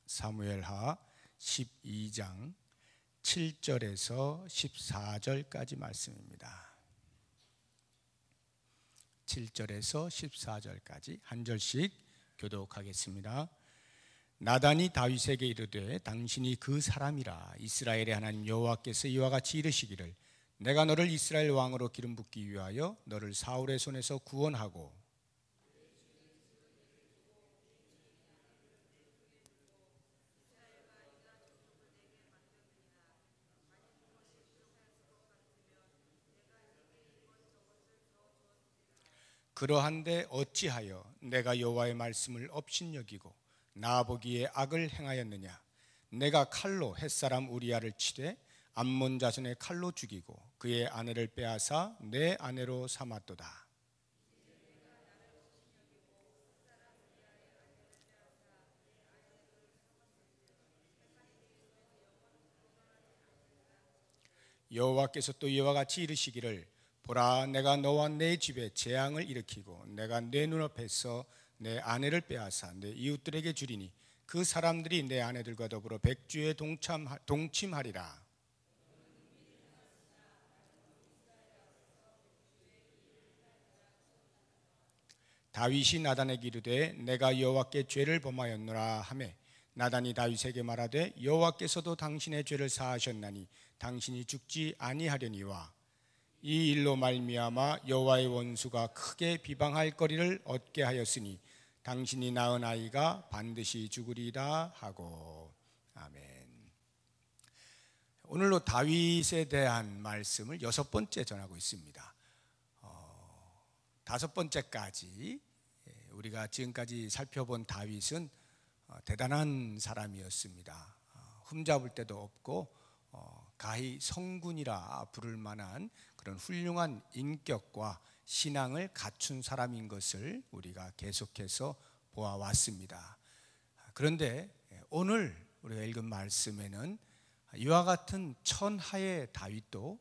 사무엘하 12장 7절에서 14절까지 말씀입니다. 7절에서 14절까지 한 절씩 교독하겠습니다. 나단이 다윗에게 이르되 당신이 그 사람이라. 이스라엘의 하나님 여호와께서 이와 같이 이르시기를 내가 너를 이스라엘 왕으로 기름 붓기 위하여 너를 사울의 손에서 구원하고 그러한데 어찌하여 내가 여호와의 말씀을 업신여기고 나 보기에 악을 행하였느냐. 내가 칼로 햇사람 우리아를 치되 암몬 자손의 칼로 죽이고 그의 아내를 빼앗아 내 아내로 삼았도다. 여호와께서 또 이와 같이 이르시기를 보라, 내가 너와 내 집에 재앙을 일으키고 내가 내 눈앞에서 내 아내를 빼앗아 내 이웃들에게 주리니 그 사람들이 내 아내들과 더불어 백주에 동침하리라. 다윗이 나단에게 이르되 내가 여호와께 죄를 범하였노라 하매 나단이 다윗에게 말하되 여호와께서도 당신의 죄를 사하셨나니 당신이 죽지 아니하려니와 이 일로 말미암아 여호와의 원수가 크게 비방할 거리를 얻게 하였으니 당신이 낳은 아이가 반드시 죽으리라 하고. 아멘. 오늘로 다윗에 대한 말씀을 6번째 전하고 있습니다. 5번째까지 우리가 지금까지 살펴본 다윗은 대단한 사람이었습니다. 흠잡을 데도 없고 가히 성군이라 부를 만한 그런 훌륭한 인격과 신앙을 갖춘 사람인 것을 우리가 계속해서 보아왔습니다. 그런데 오늘 우리가 읽은 말씀에는 이와 같은 천하의 다윗도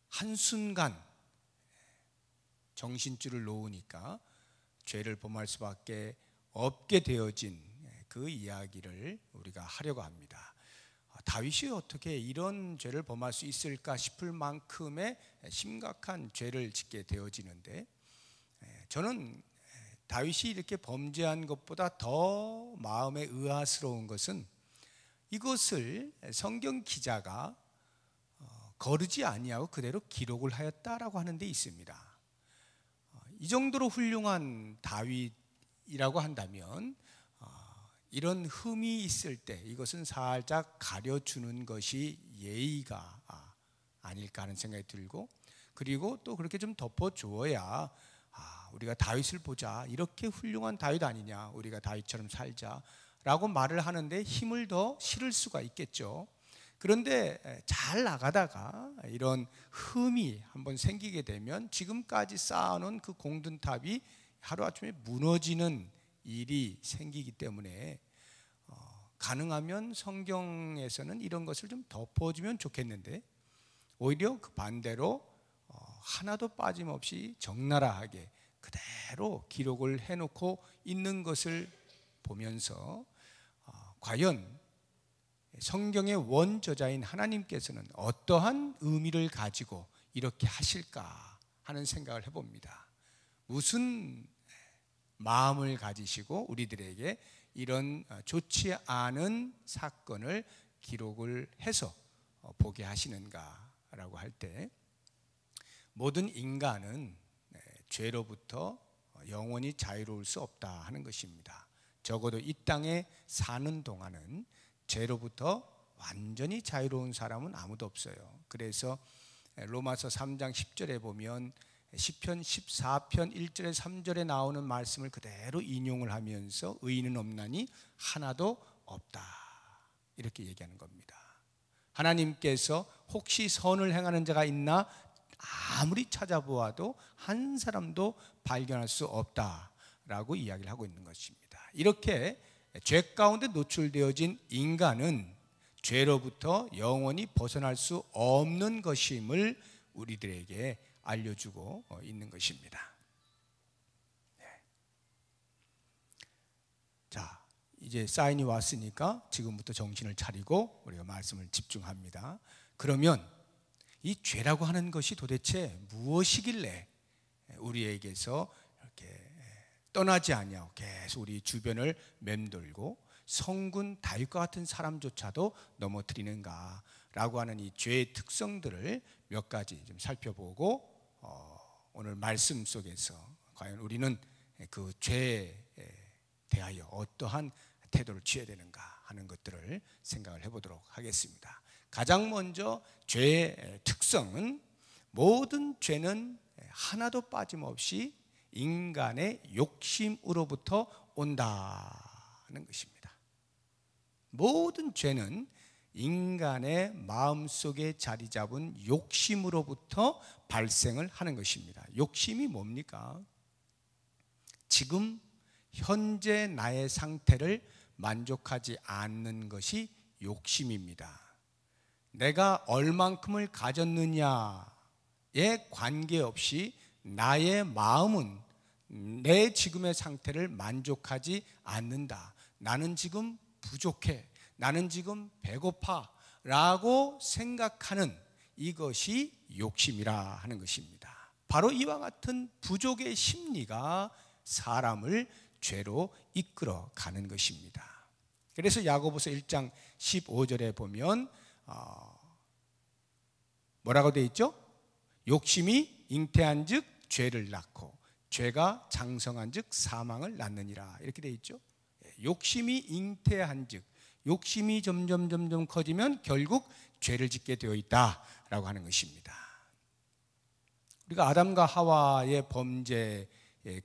한순간 정신줄을 놓으니까 죄를 범할 수밖에 없게 되어진 그 이야기를 우리가 하려고 합니다. 다윗이 어떻게 이런 죄를 범할 수 있을까 싶을 만큼의 심각한 죄를 짓게 되어지는데, 저는 다윗이 이렇게 범죄한 것보다 더 마음에 의아스러운 것은 이것을 성경 기자가 거르지 아니하고 그대로 기록을 하였다라고 하는 데 있습니다. 이 정도로 훌륭한 다윗이라고 한다면 이런 흠이 있을 때 이것은 살짝 가려주는 것이 예의가 아닐까 하는 생각이 들고, 그리고 또 그렇게 좀 덮어주어야 우리가 다윗을 보자, 이렇게 훌륭한 다윗 아니냐, 우리가 다윗처럼 살자라고 말을 하는데 힘을 더 실을 수가 있겠죠. 그런데 잘 나가다가 이런 흠이 한번 생기게 되면 지금까지 쌓아놓은 그 공든탑이 하루아침에 무너지는 일이 생기기 때문에 가능하면 성경에서는 이런 것을 좀 덮어주면 좋겠는데, 오히려 그 반대로 하나도 빠짐없이 적나라하게 그대로 기록을 해놓고 있는 것을 보면서 과연 성경의 원저자인 하나님께서는 어떠한 의미를 가지고 이렇게 하실까 하는 생각을 해봅니다. 무슨 마음을 가지시고 우리들에게 이런 좋지 않은 사건을 기록을 해서 보게 하시는가라고 할 때, 모든 인간은 죄로부터 영원히 자유로울 수 없다 하는 것입니다. 적어도 이 땅에 사는 동안은 죄로부터 완전히 자유로운 사람은 아무도 없어요. 그래서 로마서 3장 10절에 보면 시편 14편 1절에 3절에 나오는 말씀을 그대로 인용을 하면서 의인은 없나니 하나도 없다, 이렇게 얘기하는 겁니다. 하나님께서 혹시 선을 행하는 자가 있나 아무리 찾아보아도 한 사람도 발견할 수 없다라고 이야기를 하고 있는 것입니다. 이렇게 죄 가운데 노출되어진 인간은 죄로부터 영원히 벗어날 수 없는 것임을 우리들에게 알려주고 있는 것입니다. 자, 이제 사인이 왔으니까 지금부터 정신을 차리고 우리가 말씀을 집중합니다. 그러면 이 죄라고 하는 것이 도대체 무엇이길래 우리에게서 이렇게 떠나지 아니하고 계속 우리 주변을 맴돌고 성군 다윗과 같은 사람조차도 넘어뜨리는가라고 하는 이 죄의 특성들을 몇 가지 좀 살펴보고 오늘 말씀 속에서 과연 우리는 그 죄에 대하여 어떠한 태도를 취해야 되는가 하는 것들을 생각을 해보도록 하겠습니다. 가장 먼저 죄의 특성은 모든 죄는 하나도 빠짐없이 인간의 욕심으로부터 온다는 것입니다. 모든 죄는 인간의 마음속에 자리 잡은 욕심으로부터 발생을 하는 것입니다. 욕심이 뭡니까? 지금 현재 나의 상태를 만족하지 않는 것이 욕심입니다. 내가 얼만큼을 가졌느냐에 관계없이 나의 마음은 내 지금의 상태를 만족하지 않는다. 나는 지금 부족해. 나는 지금 배고파. 라고 생각하는 이것이 욕심이라 하는 것입니다. 바로 이와 같은 부족의 심리가 사람을 죄로 이끌어 가는 것입니다. 그래서 야고보서 1장 15절에 보면 뭐라고 되어 있죠? 욕심이 잉태한 즉 죄를 낳고 죄가 장성한 즉 사망을 낳느니라, 이렇게 되어 있죠. 욕심이 잉태한 즉, 욕심이 점점 커지면 결국 죄를 짓게 되어 있다라고 하는 것입니다. 우리가 아담과 하와의 범죄의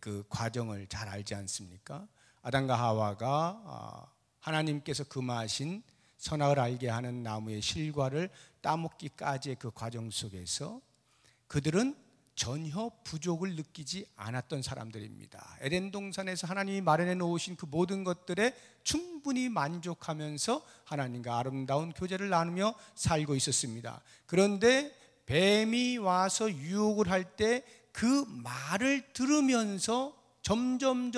그 과정을 잘 알지 않습니까? 아담과 하와가 하나님께서 금하신 선악을 알게 하는 나무의 실과를 따먹기까지의 그 과정 속에서 그들은 전혀 부족을 느끼지 않았던 사람들입니다. 에덴 동산에서 하나님이 마련해 놓으신 그 모든 것들에 충분히 만족하면서 하나님과 아름다운 교제를 나누며 살고 있었습니다. 그런데 뱀이 와서 유혹을 할 때 그 말을 들으면서 점점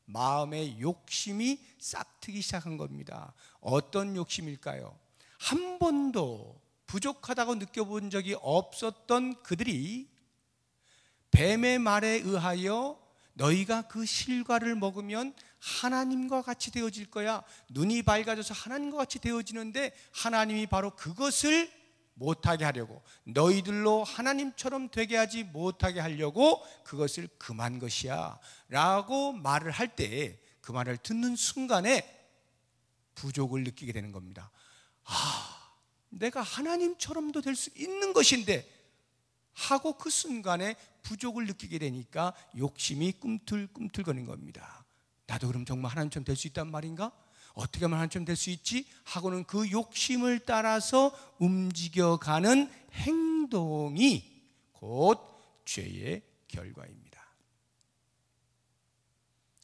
마음의 욕심이 싹트기 시작한 겁니다. 어떤 욕심일까요? 한 번도 부족하다고 느껴본 적이 없었던 그들이 뱀의 말에 의하여 너희가 그 실과를 먹으면 하나님과 같이 되어질 거야. 눈이 밝아져서 하나님과 같이 되어지는데 하나님이 바로 그것을 못하게 하려고, 너희들로 하나님처럼 되게 하지 못하게 하려고 그것을 금한 것이야 라고 말을 할 때 그 말을 듣는 순간에 부족을 느끼게 되는 겁니다. 내가 하나님처럼도 될 수 있는 것인데 하고 그 순간에 부족을 느끼게 되니까 욕심이 꿈틀꿈틀거리는 겁니다. 나도 그럼 정말 하나님처럼 될 수 있단 말인가? 어떻게 하면 하나님처럼 될 수 있지? 하고는 그 욕심을 따라서 움직여가는 행동이 곧 죄의 결과입니다.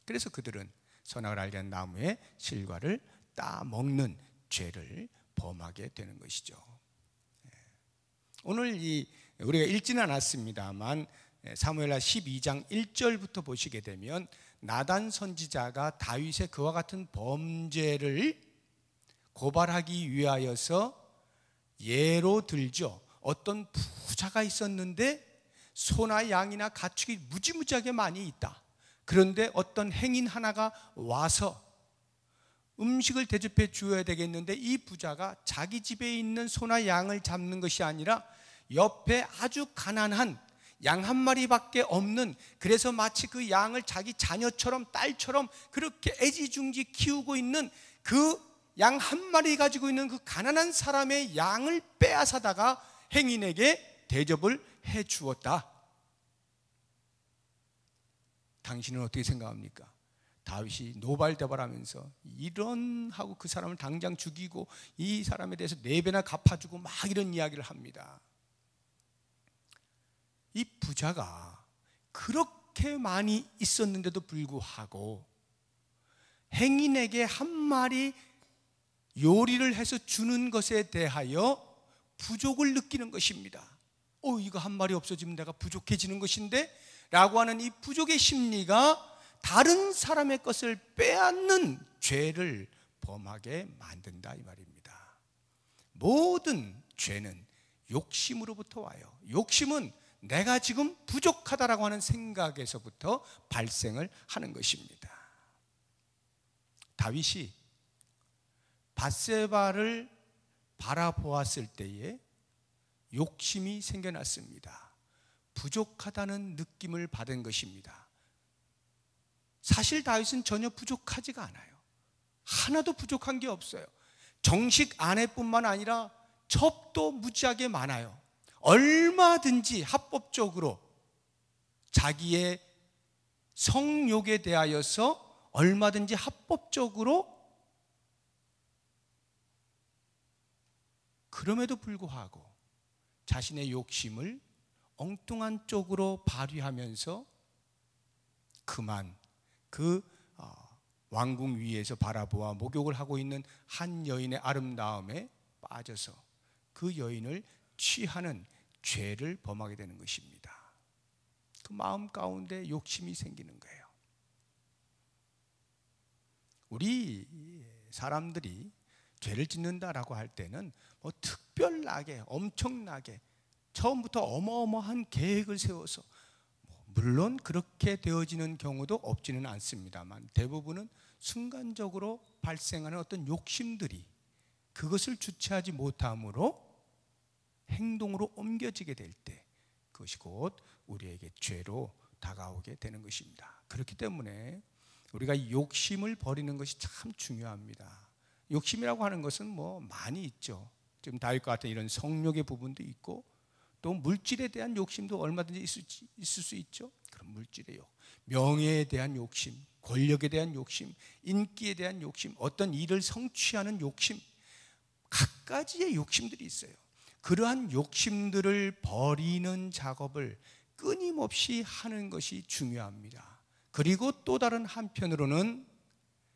그래서 그들은 선악을 알게 한 나무의 실과를 따먹는 죄를 범하게 되는 것이죠. 오늘 우리가 읽지는 않았습니다만 사무엘하 12장 1절부터 보시게 되면 나단 선지자가 다윗의 그와 같은 범죄를 고발하기 위하여서 예로 들죠. 어떤 부자가 있었는데 소나 양이나 가축이 무지무지하게 많이 있다. 그런데 어떤 행인 하나가 와서 음식을 대접해 주어야 되겠는데 이 부자가 자기 집에 있는 소나 양을 잡는 것이 아니라 옆에 아주 가난한 양 한 마리밖에 없는, 그래서 마치 그 양을 자기 자녀처럼 딸처럼 그렇게 애지중지 키우고 있는 그 양 한 마리 가지고 있는 그 가난한 사람의 양을 빼앗아다가 행인에게 대접을 해 주었다. 당신은 어떻게 생각합니까? 다윗이 노발대발하면서 이런 하고 그 사람을 당장 죽이고 이 사람에 대해서 4배나 갚아주고 막 이런 이야기를 합니다. 이 부자가 그렇게 많이 있었는데도 불구하고 행인에게 한 마리 요리를 해서 주는 것에 대하여 부족을 느끼는 것입니다. 이거 한 마리 없어지면 내가 부족해지는 것인데 라고 하는 이 부족의 심리가 다른 사람의 것을 빼앗는 죄를 범하게 만든다 이 말입니다. 모든 죄는 욕심으로부터 와요. 욕심은 내가 지금 부족하다라고 하는 생각에서부터 발생을 하는 것입니다. 다윗이 밧세바를 바라보았을 때에 욕심이 생겨났습니다. 부족하다는 느낌을 받은 것입니다. 사실 다윗은 전혀 부족하지가 않아요. 하나도 부족한 게 없어요. 정식 아내뿐만 아니라 첩도 무지하게 많아요. 얼마든지 합법적으로 자기의 성욕에 대하여서 얼마든지 합법적으로, 그럼에도 불구하고 자신의 욕심을 엉뚱한 쪽으로 발휘하면서 그만 그 왕궁 위에서 바라보아 목욕을 하고 있는 한 여인의 아름다움에 빠져서 그 여인을 취하는 죄를 범하게 되는 것입니다. 그 마음 가운데 욕심이 생기는 거예요. 우리 사람들이 죄를 짓는다라고 할 때는 뭐 특별하게 엄청나게 처음부터 어마어마한 계획을 세워서, 물론 그렇게 되어지는 경우도 없지는 않습니다만 대부분은 순간적으로 발생하는 어떤 욕심들이 그것을 주체하지 못함으로 행동으로 옮겨지게 될 때 그것이 곧 우리에게 죄로 다가오게 되는 것입니다. 그렇기 때문에 우리가 욕심을 버리는 것이 참 중요합니다. 욕심이라고 하는 것은 뭐 많이 있죠. 지금 다윗과 같은 이런 성욕의 부분도 있고, 또 물질에 대한 욕심도 얼마든지 있을 수 있죠. 그런 물질의 욕, 명예에 대한 욕심, 권력에 대한 욕심, 인기에 대한 욕심, 어떤 일을 성취하는 욕심, 갖가지의 욕심들이 있어요. 그러한 욕심들을 버리는 작업을 끊임없이 하는 것이 중요합니다. 그리고 또 다른 한편으로는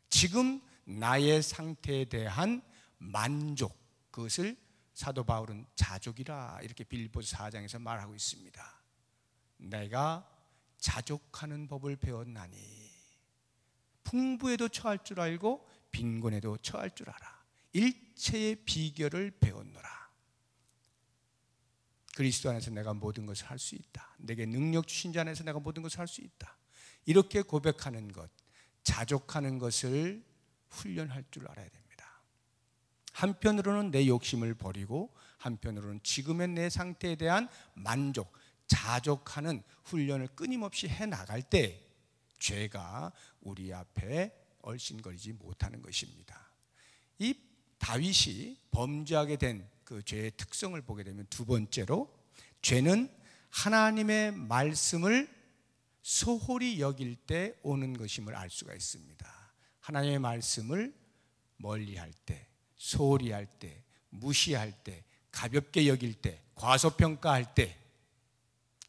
지금 나의 상태에 대한 만족, 그것을 사도 바울은 자족이라 이렇게 빌립보서 4장에서 말하고 있습니다. 내가 자족하는 법을 배웠나니 풍부에도 처할 줄 알고 빈곤에도 처할 줄 알아. 일체의 비결을 배웠노라. 그리스도 안에서 내가 모든 것을 할 수 있다. 내게 능력 주신 자 안에서 내가 모든 것을 할 수 있다. 이렇게 고백하는 것, 자족하는 것을 훈련할 줄 알아야 됩니다. 한편으로는 내 욕심을 버리고 한편으로는 지금의 내 상태에 대한 만족, 자족하는 훈련을 끊임없이 해나갈 때 죄가 우리 앞에 얼씬거리지 못하는 것입니다. 이 다윗이 범죄하게 된 그 죄의 특성을 보게 되면 두 번째로, 죄는 하나님의 말씀을 소홀히 여길 때 오는 것임을 알 수가 있습니다. 하나님의 말씀을 멀리할 때, 소홀히 할 때, 무시할 때, 가볍게 여길 때, 과소평가할 때,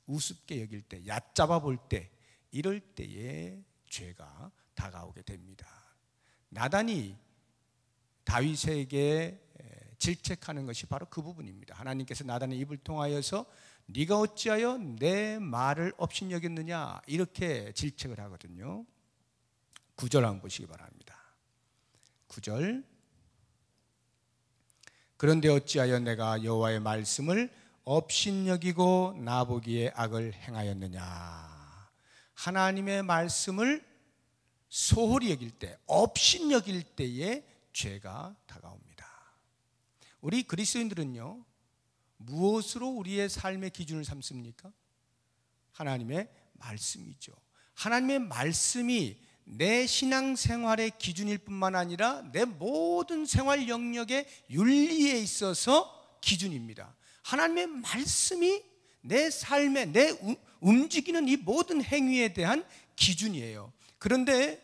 우습게 여길 때, 얕잡아 볼 때, 이럴 때에 죄가 다가오게 됩니다. 나단이 다윗에게 질책하는 것이 바로 그 부분입니다. 하나님께서 나단의 입을 통하여서 네가 어찌하여 내 말을 업신여겼느냐 이렇게 질책을 하거든요. 9절 한번 보시기 바랍니다. 9절, 그런데 어찌하여 내가 여호와의 말씀을 업신여기고 나보기에 악을 행하였느냐. 하나님의 말씀을 소홀히 여길 때, 업신여길 때에 죄가 다가옵니다. 우리 그리스도인들은요, 무엇으로 우리의 삶의 기준을 삼습니까? 하나님의 말씀이죠. 하나님의 말씀이 내 신앙생활의 기준일 뿐만 아니라 내 모든 생활 영역의 윤리에 있어서 기준입니다. 하나님의 말씀이 내 삶에, 내 움직이는 이 모든 행위에 대한 기준이에요. 그런데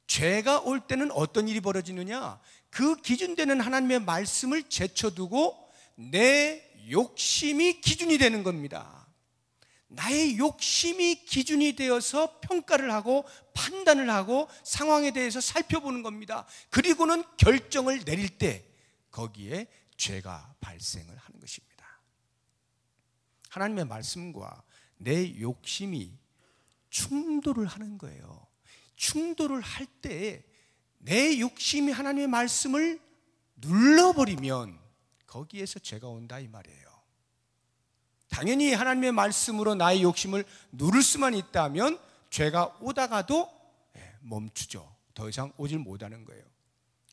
죄가 올 때는 어떤 일이 벌어지느냐? 그 기준되는 하나님의 말씀을 제쳐두고 내 욕심이 기준이 되는 겁니다. 나의 욕심이 기준이 되어서 평가를 하고 판단을 하고 상황에 대해서 살펴보는 겁니다. 그리고는 결정을 내릴 때 거기에 죄가 발생을 하는 것입니다. 하나님의 말씀과 내 욕심이 충돌을 하는 거예요. 충돌을 할 때 내 욕심이 하나님의 말씀을 눌러버리면 거기에서 죄가 온다 이 말이에요. 당연히 하나님의 말씀으로 나의 욕심을 누를 수만 있다면 죄가 오다가도 멈추죠. 더 이상 오질 못하는 거예요.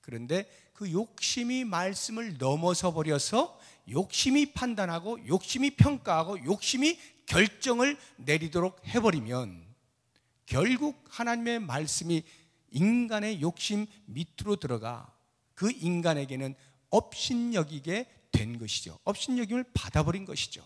그런데 그 욕심이 말씀을 넘어서 버려서 욕심이 판단하고 욕심이 평가하고 욕심이 결정을 내리도록 해버리면 결국 하나님의 말씀이 인간의 욕심 밑으로 들어가 그 인간에게는 업신여기게 된 것이죠. 업신여김을 받아버린 것이죠.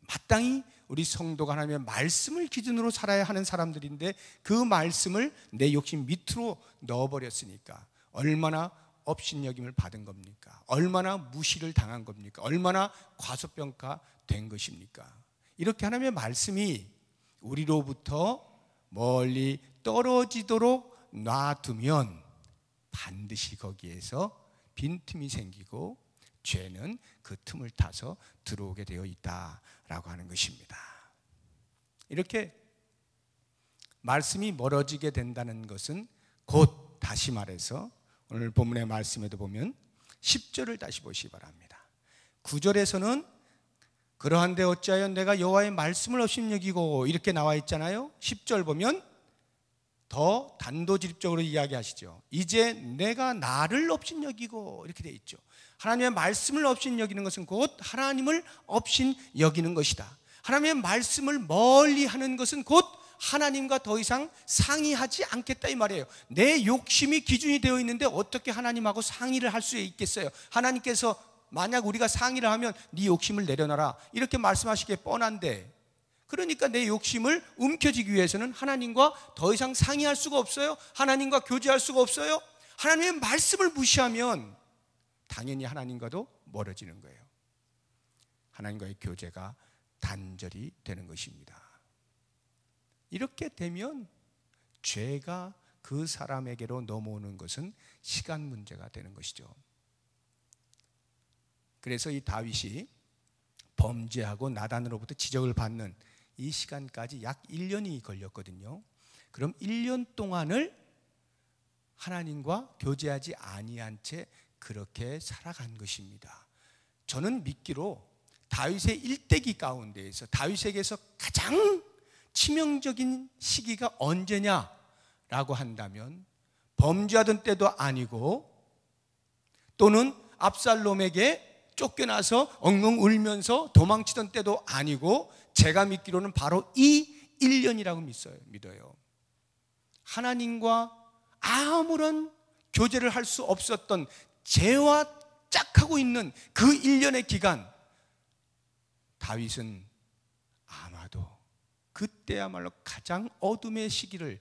마땅히 우리 성도가 하나님의 말씀을 기준으로 살아야 하는 사람들인데 그 말씀을 내 욕심 밑으로 넣어버렸으니까 얼마나 업신여김을 받은 겁니까? 얼마나 무시를 당한 겁니까? 얼마나 과소평가된 것입니까? 이렇게 하나님의 말씀이 우리로부터 멀리 떨어지도록 놔두면 반드시 거기에서 빈틈이 생기고 죄는 그 틈을 타서 들어오게 되어 있다라고 하는 것입니다. 이렇게 말씀이 멀어지게 된다는 것은 곧 다시 말해서 오늘 본문의 말씀에도 보면 10절을 다시 보시기 바랍니다. 9절에서는 그러한데 어찌하여 내가 여호와의 말씀을 업신여기고 이렇게 나와 있잖아요. 10절 보면 더 단도직입적으로 이야기하시죠. 이제 내가 나를 업신여기고 이렇게 돼 있죠. 하나님의 말씀을 업신여기는 것은 곧 하나님을 업신여기는 것이다. 하나님의 말씀을 멀리 하는 것은 곧 하나님과 더 이상 상의하지 않겠다 이 말이에요. 내 욕심이 기준이 되어 있는데 어떻게 하나님하고 상의를 할 수 있겠어요? 하나님께서 만약 우리가 상의를 하면 네 욕심을 내려놔라 이렇게 말씀하시기에 뻔한데, 그러니까 내 욕심을 움켜쥐기 위해서는 하나님과 더 이상 상의할 수가 없어요. 하나님과 교제할 수가 없어요. 하나님의 말씀을 무시하면 당연히 하나님과도 멀어지는 거예요. 하나님과의 교제가 단절이 되는 것입니다. 이렇게 되면 죄가 그 사람에게로 넘어오는 것은 시간 문제가 되는 것이죠. 그래서 이 다윗이 범죄하고 나단으로부터 지적을 받는 이 시간까지 약 1년이 걸렸거든요. 그럼 1년 동안을 하나님과 교제하지 아니한 채 그렇게 살아간 것입니다. 저는 믿기로 다윗의 일대기 가운데에서 다윗에게서 가장 치명적인 시기가 언제냐라고 한다면 범죄하던 때도 아니고 또는 압살롬에게 쫓겨나서 엉엉 울면서 도망치던 때도 아니고 제가 믿기로는 바로 이 1년이라고 믿어요. 하나님과 아무런 교제를 할 수 없었던 죄와 짝하고 있는 그 1년의 기간, 다윗은 아마도 그때야말로 가장 어둠의 시기를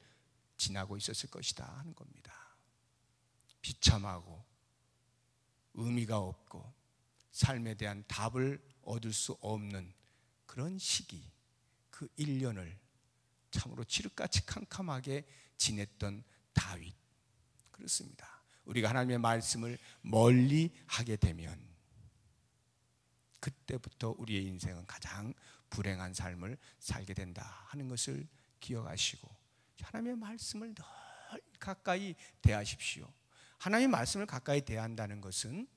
지나고 있었을 것이다 하는 겁니다. 비참하고 의미가 없고 삶에 대한 답을 얻을 수 없는 그런 시기, 그 1년을 참으로 칠흑같이 캄캄하게 지냈던 다윗. 그렇습니다. 우리가 하나님의 말씀을 멀리 하게 되면 그때부터 우리의 인생은 가장 불행한 삶을 살게 된다 하는 것을 기억하시고 하나님의 말씀을 늘 가까이 대하십시오. 하나님의 말씀을 가까이 대한다는 것은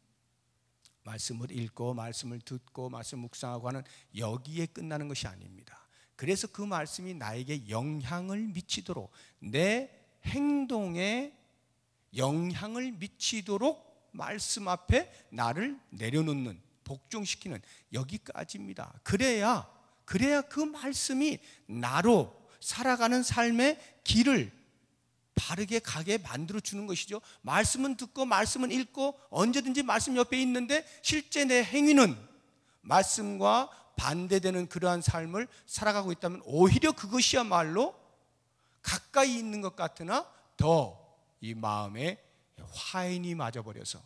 말씀을 읽고 말씀을 듣고 말씀 묵상하고 하는 여기에 끝나는 것이 아닙니다. 그래서 그 말씀이 나에게 영향을 미치도록, 내 행동에 영향을 미치도록 말씀 앞에 나를 내려놓는, 복종시키는 여기까지입니다. 그래야 그 말씀이 나로 살아가는 삶의 길을 바르게 가게 만들어주는 것이죠. 말씀은 듣고 말씀은 읽고 언제든지 말씀 옆에 있는데 실제 내 행위는 말씀과 반대되는 그러한 삶을 살아가고 있다면 오히려 그것이야말로 가까이 있는 것 같으나 더 이 마음에 화인이 맞아버려서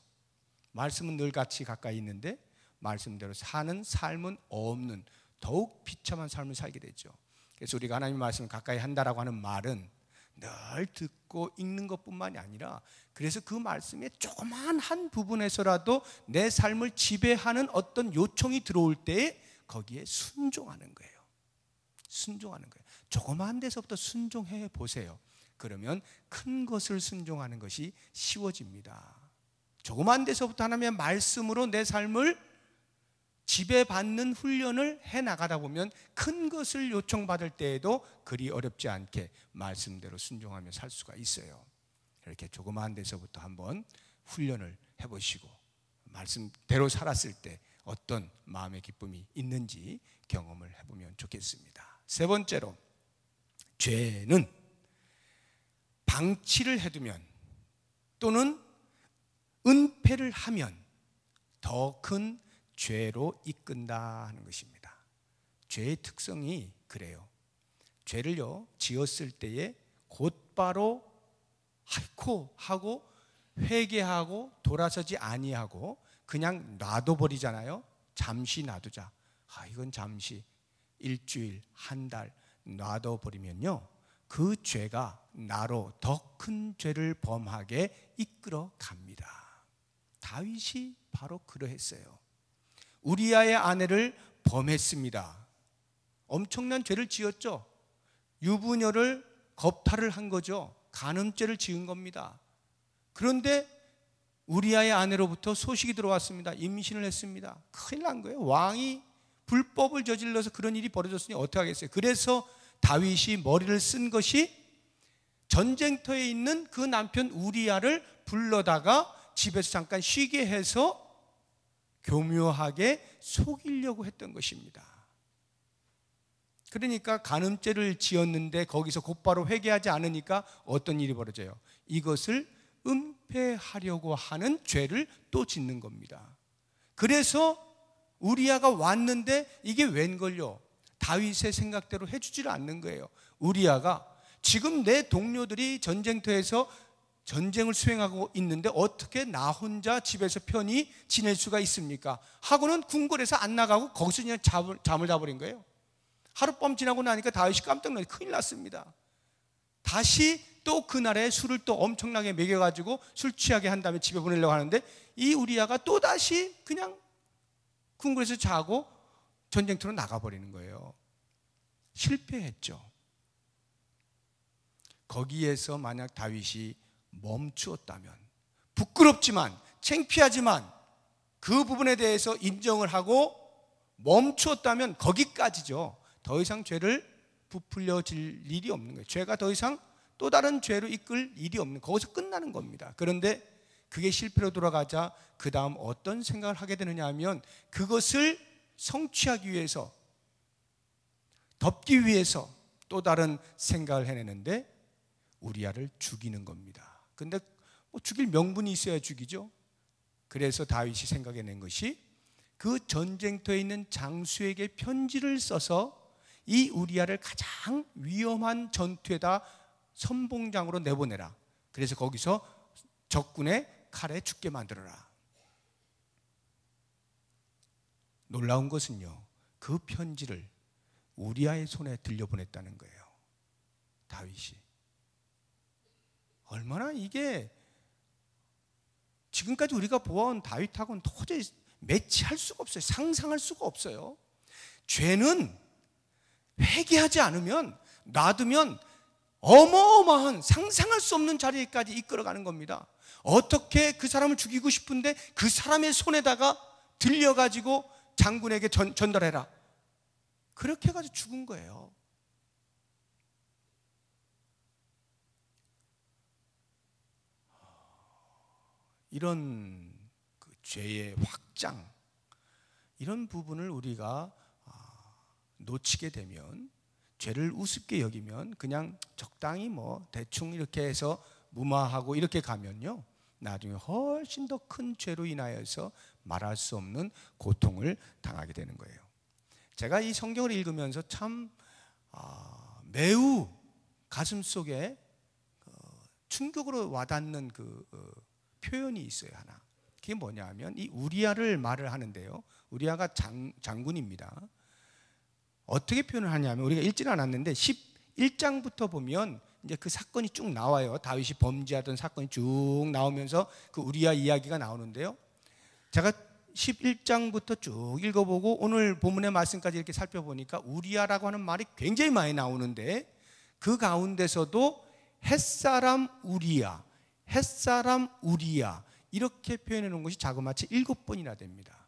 말씀은 늘 같이 가까이 있는데 말씀대로 사는 삶은 없는 더욱 비참한 삶을 살게 되죠. 그래서 우리가 하나님의 말씀을 가까이 한다라고 하는 말은 늘 듣고 읽는 것뿐만이 아니라 그래서 그 말씀의 조그만 한 부분에서라도 내 삶을 지배하는 어떤 요청이 들어올 때 거기에 순종하는 거예요. 순종하는 거예요. 조그마한 데서부터 순종해 보세요. 그러면 큰 것을 순종하는 것이 쉬워집니다. 조그마한 데서부터 하나님의 말씀으로 내 삶을 지배받는 훈련을 해나가다 보면 큰 것을 요청받을 때에도 그리 어렵지 않게 말씀대로 순종하며 살 수가 있어요. 이렇게 조그마한 데서부터 한번 훈련을 해보시고 말씀대로 살았을 때 어떤 마음의 기쁨이 있는지 경험을 해보면 좋겠습니다. 세 번째로, 죄는 방치를 해두면 또는 은폐를 하면 더 큰 죄로 이끈다 하는 것입니다. 죄의 특성이 그래요. 죄를요 지었을 때에 곧바로 아이고 하고 회개하고 돌아서지 아니하고 그냥 놔둬버리잖아요. 잠시 놔두자. 이건 잠시 일주일, 한 달 놔둬버리면요 그 죄가 나로 더 큰 죄를 범하게 이끌어 갑니다. 다윗이 바로 그러했어요. 우리아의 아내를 범했습니다. 엄청난 죄를 지었죠. 유부녀를 겁탈을 한 거죠. 간음죄를 지은 겁니다. 그런데 우리아의 아내로부터 소식이 들어왔습니다. 임신을 했습니다. 큰일 난 거예요. 왕이 불법을 저질러서 그런 일이 벌어졌으니 어떻게 하겠어요. 그래서 다윗이 머리를 쓴 것이 전쟁터에 있는 그 남편 우리아를 불러다가 집에서 잠깐 쉬게 해서 교묘하게 속이려고 했던 것입니다. 그러니까 간음죄를 지었는데 거기서 곧바로 회개하지 않으니까 어떤 일이 벌어져요. 이것을 은폐하려고 하는 죄를 또 짓는 겁니다. 그래서 우리아가 왔는데 이게 웬걸요? 다윗의 생각대로 해주지를 않는 거예요. 우리아가 지금 내 동료들이 전쟁터에서 전쟁을 수행하고 있는데 어떻게 나 혼자 집에서 편히 지낼 수가 있습니까? 하고는 궁궐에서 안 나가고 거기서 그냥 잠을 자버린 거예요. 하룻밤 지나고 나니까 다윗이 깜짝 놀라서 큰일 났습니다. 다시 또 그날에 술을 또 엄청나게 먹여가지고 술 취하게 한 다음에 집에 보내려고 하는데 이 우리아가 또 다시 그냥 궁궐에서 자고 전쟁터로 나가버리는 거예요. 실패했죠. 거기에서 만약 다윗이 멈추었다면, 부끄럽지만 창피하지만 그 부분에 대해서 인정을 하고 멈추었다면 거기까지죠. 더 이상 죄를 부풀려질 일이 없는 거예요. 죄가 더 이상 또 다른 죄로 이끌 일이 없는, 거기서 끝나는 겁니다. 그런데 그게 실패로 돌아가자 그 다음 어떤 생각을 하게 되느냐 하면 그것을 성취하기 위해서, 덮기 위해서 또 다른 생각을 해내는데 우리아를 죽이는 겁니다. 근데 죽일 명분이 있어야 죽이죠. 그래서 다윗이 생각해낸 것이 그 전쟁터에 있는 장수에게 편지를 써서 이 우리아를 가장 위험한 전투에다 선봉장으로 내보내라. 그래서 거기서 적군의 칼에 죽게 만들어라. 놀라운 것은요, 그 편지를 우리아의 손에 들려보냈다는 거예요. 다윗이. 얼마나 이게 지금까지 우리가 보아온 다윗하고는 도저히 매치할 수가 없어요. 상상할 수가 없어요. 죄는 회개하지 않으면, 놔두면 어마어마한 상상할 수 없는 자리에까지 이끌어가는 겁니다. 어떻게 그 사람을 죽이고 싶은데 그 사람의 손에다가 들려가지고 장군에게 전달해라. 그렇게 해가지고 죽은 거예요. 이런 그 죄의 확장, 이런 부분을 우리가 놓치게 되면, 죄를 우습게 여기면 그냥 적당히 대충 이렇게 해서 무마하고 이렇게 가면요, 나중에 훨씬 더 큰 죄로 인하여서 말할 수 없는 고통을 당하게 되는 거예요. 제가 이 성경을 읽으면서 참 매우 가슴 속에 충격으로 와닿는 그 표현이 있어요. 하나. 그게 뭐냐 하면 이 우리아를 말을 하는데요, 우리아가 장군입니다. 어떻게 표현을 하냐면, 우리가 읽지는 않았는데 11장부터 보면 이제 그 사건이 쭉 나와요. 다윗이 범죄하던 사건이 쭉 나오면서 그 우리아 이야기가 나오는데요, 제가 11장부터 쭉 읽어보고 오늘 본문의 말씀까지 이렇게 살펴보니까 우리야라고 하는 말이 굉장히 많이 나오는데, 그 가운데서도 햇사람 우리야, 햇사람 우리야 이렇게 표현해 놓은 것이 자그마치 7번이나 됩니다.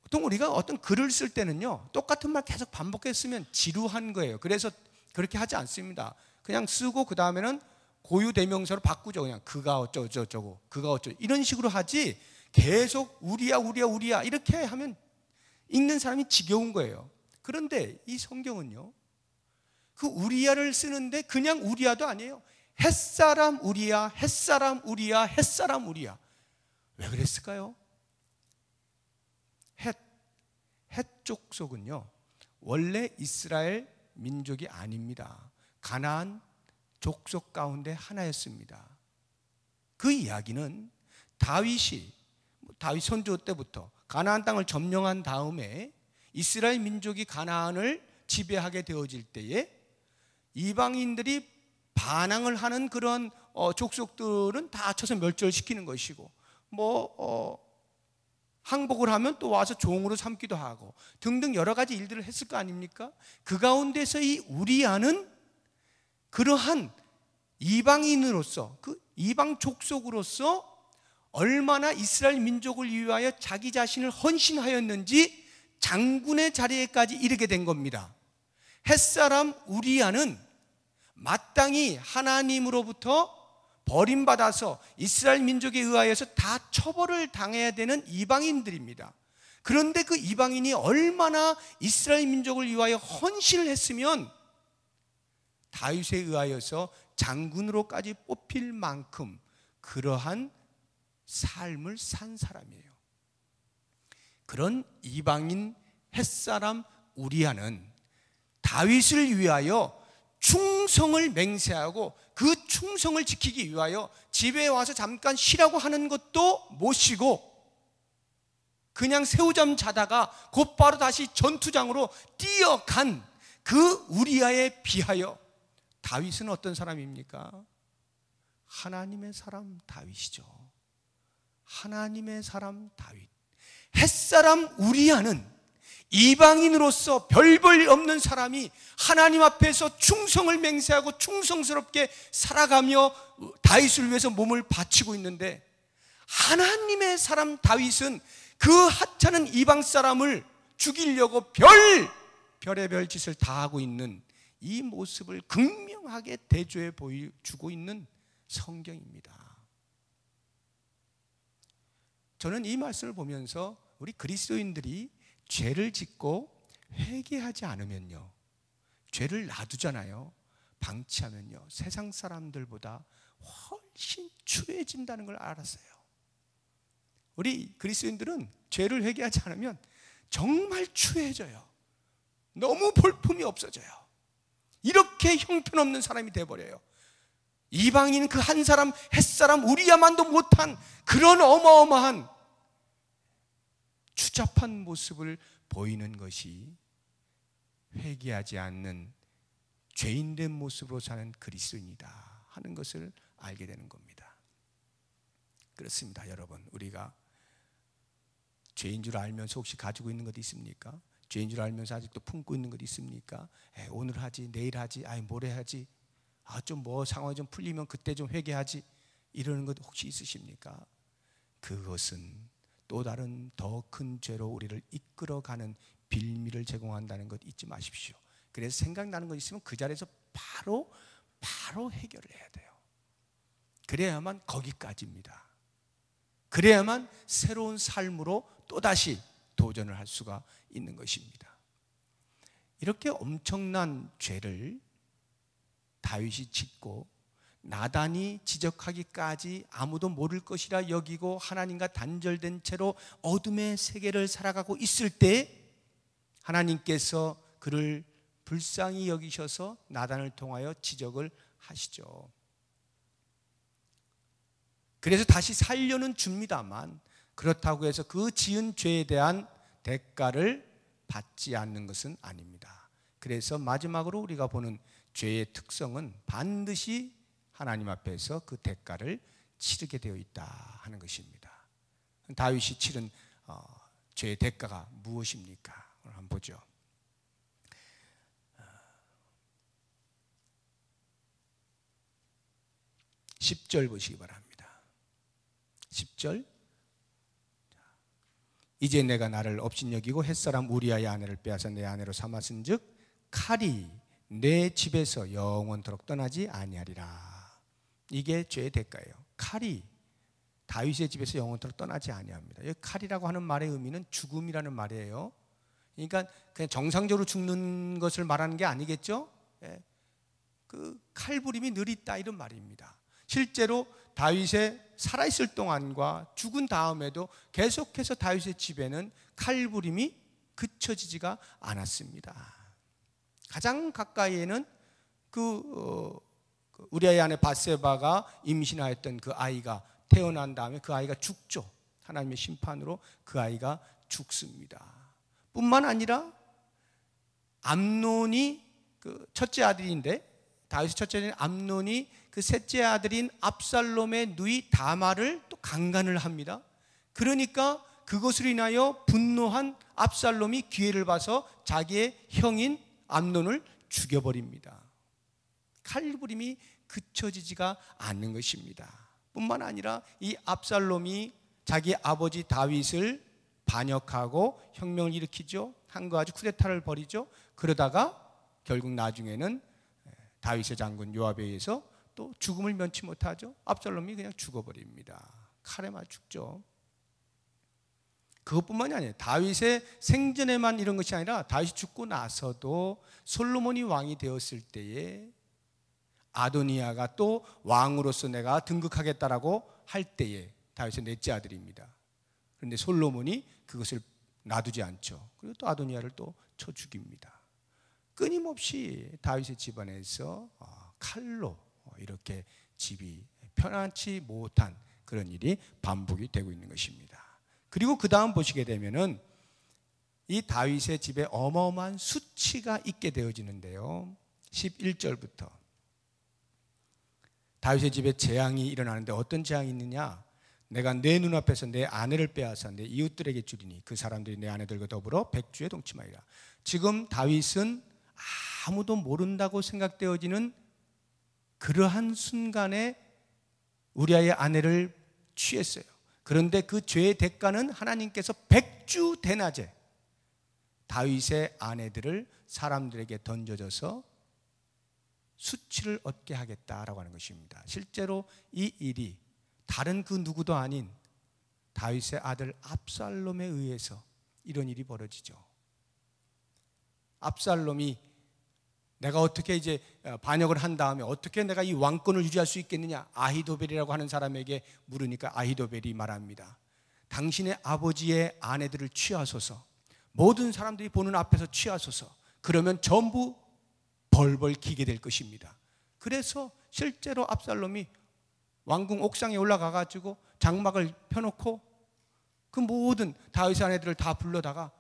보통 우리가 어떤 글을 쓸 때는요, 똑같은 말 계속 반복했으면 지루한 거예요. 그래서 그렇게 하지 않습니다. 그냥 쓰고 그 다음에는 고유 대명사로 바꾸죠. 그냥 그가 어쩌고 그가 어쩌고 이런 식으로 하지, 계속 우리야 우리야 우리야 이렇게 하면 읽는 사람이 지겨운 거예요. 그런데 이 성경은요, 그 우리야를 쓰는데 그냥 우리야도 아니에요. 햇사람 우리야, 햇사람 우리야, 햇사람 우리야. 왜 그랬을까요? 헷 족속은요 원래 이스라엘 민족이 아닙니다. 가나안 족속 가운데 하나였습니다. 그 이야기는 다윗 선조 때부터 가나안 땅을 점령한 다음에 이스라엘 민족이 가나안을 지배하게 되어질 때에 이방인들이 반항을 하는 그런 족속들은 다 쳐서 멸절시키는 것이고, 항복을 하면 또 와서 종으로 삼기도 하고 등등 여러 가지 일들을 했을 거 아닙니까? 그 가운데서 이 우리야는 그러한 이방인으로서, 그 이방 족속으로서 얼마나 이스라엘 민족을 위하여 자기 자신을 헌신하였는지 장군의 자리에까지 이르게 된 겁니다. 햇사람 우리야는 마땅히 하나님으로부터 버림받아서 이스라엘 민족에 의하여서 다 처벌을 당해야 되는 이방인들입니다. 그런데 그 이방인이 얼마나 이스라엘 민족을 위하여 헌신을 했으면 다윗에 의하여서 장군으로까지 뽑힐 만큼 그러한 삶을 산 사람이에요. 그런 이방인 햇사람 우리야는 다윗을 위하여 충성을 맹세하고 그 충성을 지키기 위하여 집에 와서 잠깐 쉬라고 하는 것도 못 쉬고 그냥 새우잠 자다가 곧바로 다시 전투장으로 뛰어간 그 우리야에 비하여 다윗은 어떤 사람입니까? 하나님의 사람 다윗이죠. 하나님의 사람 다윗. 햇사람 우리야는 이방인으로서 별 볼 없는 사람이 하나님 앞에서 충성을 맹세하고 충성스럽게 살아가며 다윗을 위해서 몸을 바치고 있는데, 하나님의 사람 다윗은 그 하찮은 이방 사람을 죽이려고 별의별 짓을 다 하고 있는 이 모습을 극명하게 대조해 보여주고 있는 성경입니다. 저는 이 말씀을 보면서 우리 그리스도인들이 죄를 짓고 회개하지 않으면요, 죄를 놔두잖아요. 방치하면요, 세상 사람들보다 훨씬 추해진다는 걸 알았어요. 우리 그리스도인들은 죄를 회개하지 않으면 정말 추해져요. 너무 볼품이 없어져요. 이렇게 형편없는 사람이 돼버려요. 이방인 그 한 사람 햇사람 우리야만도 못한 그런 어마어마한 추잡한 모습을 보이는 것이 회개하지 않는 죄인된 모습으로 사는 그리스도인이다 하는 것을 알게 되는 겁니다. 그렇습니다. 여러분, 우리가 죄인 줄 알면서 혹시 가지고 있는 것 있습니까? 죄인 줄 알면서 아직도 품고 있는 것 있습니까? 오늘 하지, 내일 하지, 모레 하지, 좀 상황이 좀 풀리면 그때 좀 회개하지, 이러는 것 혹시 있으십니까? 그것은 또 다른 더 큰 죄로 우리를 이끌어가는 빌미를 제공한다는 것 잊지 마십시오. 그래서 생각나는 것 있으면 그 자리에서 바로 해결을 해야 돼요. 그래야만 거기까지입니다. 그래야만 새로운 삶으로 또다시 도전을 할 수가 있는 것입니다. 이렇게 엄청난 죄를 다윗이 짓고 나단이 지적하기까지 아무도 모를 것이라 여기고 하나님과 단절된 채로 어둠의 세계를 살아가고 있을 때 하나님께서 그를 불쌍히 여기셔서 나단을 통하여 지적을 하시죠. 그래서 다시 살려는 줍니다만, 그렇다고 해서 그 지은 죄에 대한 대가를 받지 않는 것은 아닙니다. 그래서 마지막으로 우리가 보는 죄의 특성은 반드시 하나님 앞에서 그 대가를 치르게 되어 있다 하는 것입니다. 다윗이 치른 죄의 대가가 무엇입니까? 오늘 한번 보죠. 10절 보시기 바랍니다. 10절. 이제 내가 나를 업신여기고 햇사람 우리아의 아내를 빼앗아 내 아내로 삼았은즉 칼이 내 집에서 영원토록 떠나지 아니하리라. 이게 죄의 대가예요. 칼이 다윗의 집에서 영원토록 떠나지 아니합니다. 이 칼이라고 하는 말의 의미는 죽음이라는 말이에요. 그러니까 그냥 정상적으로 죽는 것을 말하는 게 아니겠죠. 그 칼부림이 늘 있다 이런 말입니다. 실제로 다윗의 살아있을 동안과 죽은 다음에도 계속해서 다윗의 집에는 칼부림이 그쳐지지가 않았습니다. 가장 가까이에는 우리아의 아내 밧세바가 임신하였던 그 아이가 태어난 다음에 그 아이가 죽죠. 하나님의 심판으로 그 아이가 죽습니다. 뿐만 아니라 암논이 그 첫째 아들인데 다윗의 첫째 아들인 암논이 그 셋째 아들인 압살롬의 누이 다말을 또 강간을 합니다. 그러니까 그것으로 인하여 분노한 압살롬이 기회를 봐서 자기의 형인 암논을 죽여버립니다. 칼부림이 그쳐지지가 않는 것입니다. 뿐만 아니라 이 압살롬이 자기 아버지 다윗을 반역하고 혁명을 일으키죠. 한 가지 쿠데타를 벌이죠. 그러다가 결국 나중에는 다윗의 장군 요압에 의해서 또 죽음을 면치 못하죠. 압살롬이 그냥 죽어버립니다. 칼에 맞아 죽죠. 그것뿐만이 아니에요. 다윗의 생전에만 이런 것이 아니라 다윗이 죽고 나서도 솔로몬이 왕이 되었을 때에 아도니아가 또 왕으로서 내가 등극하겠다라고 할 때에 다윗의 넷째 아들입니다. 그런데 솔로몬이 그것을 놔두지 않죠. 그리고 또 아도니아를 또 쳐 죽입니다. 끊임없이 다윗의 집안에서 칼로 이렇게 집이 편안치 못한 그런 일이 반복이 되고 있는 것입니다. 그리고 그 다음 보시게 되면은 이 다윗의 집에 어마어마한 수치가 있게 되어지는데요. 11절부터 다윗의 집에 재앙이 일어나는데 어떤 재앙이 있느냐? 내가 내 눈앞에서 내 아내를 빼앗아 내 이웃들에게 주리니 그 사람들이 내 아내들과 더불어 백주에 동침하리라. 지금 다윗은 아무도 모른다고 생각되어지는 그러한 순간에 우리아의 아내를 취했어요. 그런데 그 죄의 대가는 하나님께서 백주 대낮에 다윗의 아내들을 사람들에게 던져줘서 수치를 얻게 하겠다라고 하는 것입니다. 실제로 이 일이 다른 그 누구도 아닌 다윗의 아들 압살롬에 의해서 이런 일이 벌어지죠. 압살롬이 내가 어떻게 이제 반역을 한 다음에 어떻게 내가 이 왕권을 유지할 수 있겠느냐? 아히도벨이라고 하는 사람에게 물으니까 아히도벨이 말합니다. 당신의 아버지의 아내들을 취하소서. 모든 사람들이 보는 앞에서 취하소서. 그러면 전부 벌벌 기게 될 것입니다. 그래서 실제로 압살롬이 왕궁 옥상에 올라가 가지고 장막을 펴놓고 그 모든 다윗의 아내들을 다 불러다가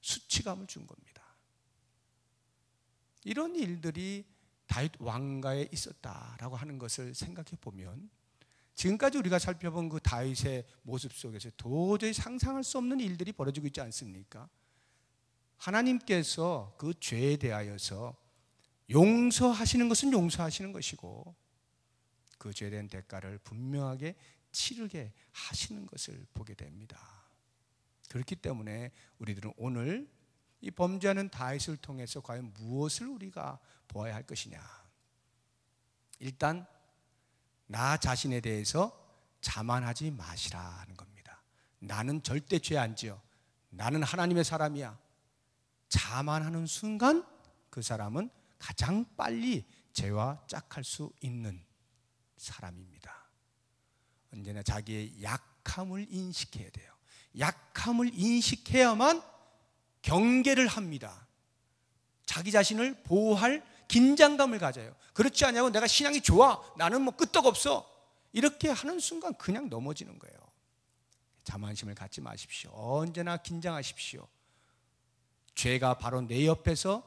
수치감을 준 겁니다. 이런 일들이 다윗 왕가에 있었다라고 하는 것을 생각해 보면 지금까지 우리가 살펴본 그 다윗의 모습 속에서 도저히 상상할 수 없는 일들이 벌어지고 있지 않습니까? 하나님께서 그 죄에 대하여서 용서하시는 것은 용서하시는 것이고 그 죄에 대한 대가를 분명하게 치르게 하시는 것을 보게 됩니다. 그렇기 때문에 우리들은 오늘 이 범죄하는 다윗을 통해서 과연 무엇을 우리가 보아야 할 것이냐? 일단 나 자신에 대해서 자만하지 마시라는 겁니다. 나는 절대 죄 안 지어. 나는 하나님의 사람이야. 자만하는 순간 그 사람은 가장 빨리 죄와 짝할 수 있는 사람입니다. 언제나 자기의 약함을 인식해야 돼요. 약함을 인식해야만 경계를 합니다. 자기 자신을 보호할 긴장감을 가져요. 그렇지 않냐고 내가 신앙이 좋아, 나는 뭐 끄떡없어, 이렇게 하는 순간 그냥 넘어지는 거예요. 자만심을 갖지 마십시오. 언제나 긴장하십시오. 죄가 바로 내 옆에서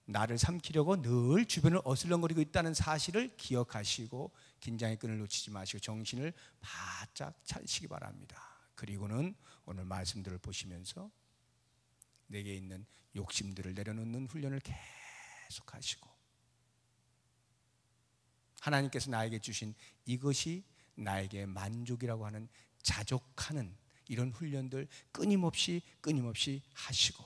나를 삼키려고 늘 주변을 어슬렁거리고 있다는 사실을 기억하시고 긴장의 끈을 놓치지 마시고 정신을 바짝 차리시기 바랍니다. 그리고는 오늘 말씀들을 보시면서 내게 있는 욕심들을 내려놓는 훈련을 계속 하시고, 하나님께서 나에게 주신 이것이 나에게 만족이라고 하는 자족하는 이런 훈련들 끊임없이 하시고,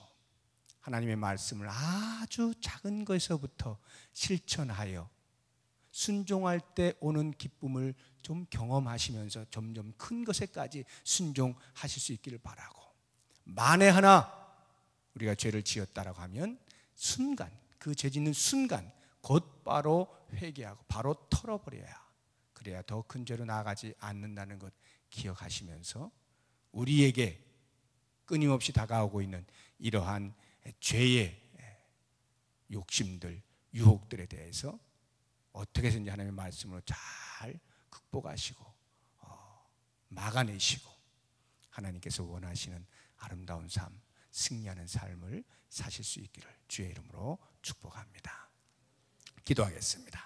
하나님의 말씀을 아주 작은 것에서부터 실천하여 순종할 때 오는 기쁨을 좀 경험하시면서 점점 큰 것에까지 순종하실 수 있기를 바라고, 만에 하나 우리가 죄를 지었다라고 하면 순간, 그 죄 짓는 순간 곧바로 회개하고 바로 털어버려야, 그래야 더 큰 죄로 나아가지 않는다는 것 기억하시면서 우리에게 끊임없이 다가오고 있는 이러한 죄의 욕심들, 유혹들에 대해서 어떻게 해서든지 하나님의 말씀으로 잘 극복하시고 막아내시고 하나님께서 원하시는 아름다운 삶, 승리하는 삶을 사실 수 있기를 주의 이름으로 축복합니다. 기도하겠습니다.